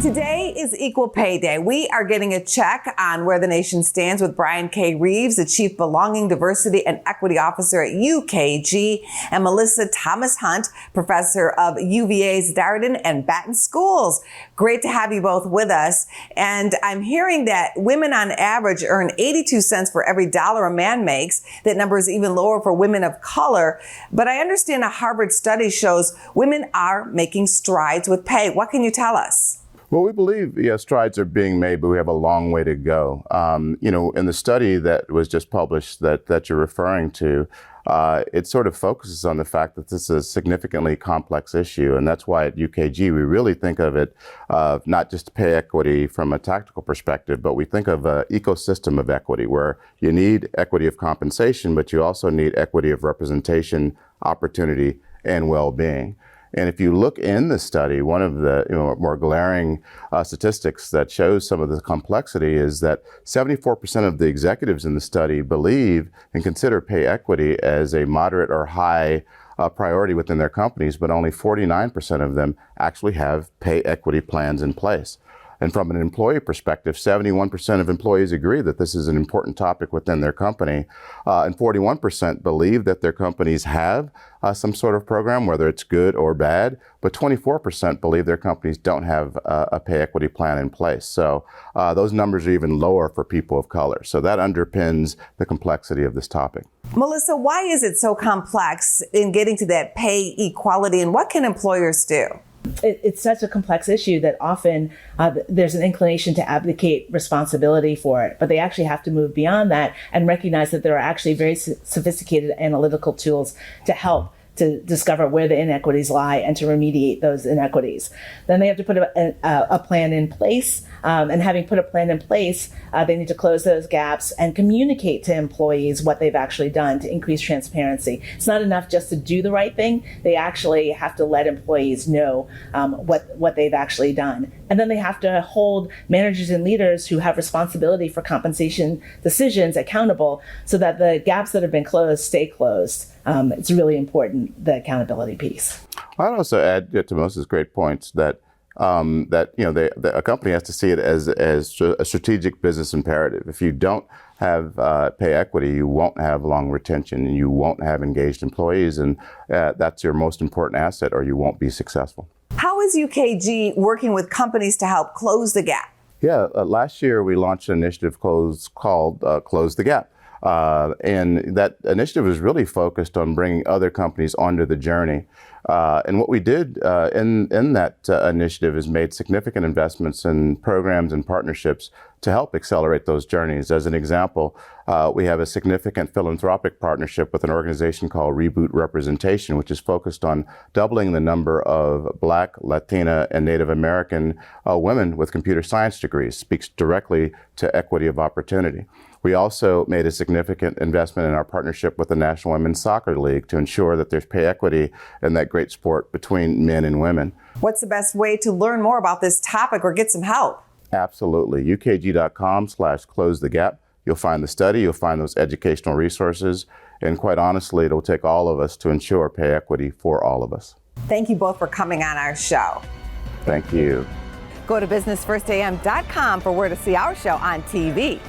Today is Equal Pay Day. We are getting a check on where the nation stands with Brian K. Reaves, the Chief Belonging, Diversity, and Equity Officer at UKG, and Melissa Thomas Hunt, Professor of UVA's Darden and Batten Schools. Great to have you both with us. And I'm hearing that women on average earn 82 cents for every dollar a man makes. That number is even lower for women of color. But I understand a Harvard study shows women are making strides with pay. What can you tell us? Well, we believe strides are being made, but we have a long way to go. In the study that was just published that you're referring to, it sort of focuses on the fact that this is a significantly complex issue. And that's why at UKG, we really think of it not just pay equity from a tactical perspective, but we think of an ecosystem of equity where you need equity of compensation, but you also need equity of representation, opportunity, and well-being. And if you look in the study, one of the more glaring statistics that shows some of the complexity is that 74% of the executives in the study believe and consider pay equity as a moderate or high priority within their companies, but only 49% of them actually have pay equity plans in place. And from an employee perspective, 71% of employees agree that this is an important topic within their company, and 41% believe that their companies have some sort of program, whether it's good or bad, but 24% believe their companies don't have a pay equity plan in place. So those numbers are even lower for people of color. So that underpins the complexity of this topic. Melissa, why is it so complex in getting to that pay equality, and what can employers do? It's such a complex issue that often there's an inclination to abdicate responsibility for it, but they actually have to move beyond that and recognize that there are actually very sophisticated analytical tools to help to discover where the inequities lie and to remediate those inequities. Then they have to put a plan in place, and having put a plan in place, they need to close those gaps and communicate to employees what they've actually done to increase transparency. It's not enough just to do the right thing. They actually have to let employees know what they've actually done. And then they have to hold managers and leaders who have responsibility for compensation decisions accountable so that the gaps that have been closed stay closed. It's really important, the accountability piece. I'd also add to Melissa's great points that a company has to see it as a strategic business imperative. If you don't have pay equity, you won't have long retention, and you won't have engaged employees, and that's your most important asset, or you won't be successful. How is UKG working with companies to help close the gap? Yeah, last year we launched an initiative called Close the Gap. And that initiative is really focused on bringing other companies onto the journey. And what we did in that initiative is made significant investments in programs and partnerships to help accelerate those journeys. As an example, we have a significant philanthropic partnership with an organization called Reboot Representation, which is focused on doubling the number of Black, Latina, and Native American women with computer science degrees. Speaks directly to equity of opportunity. We also made a significant investment in our partnership with the National Women's Soccer League to ensure that there's pay equity in that great sport between men and women. What's the best way to learn more about this topic or get some help? Absolutely. UKG.com/closethegap. You'll find the study, you'll find those educational resources, and quite honestly, it'll take all of us to ensure pay equity for all of us. Thank you both for coming on our show. Thank you. Go to businessfirstam.com for where to see our show on TV.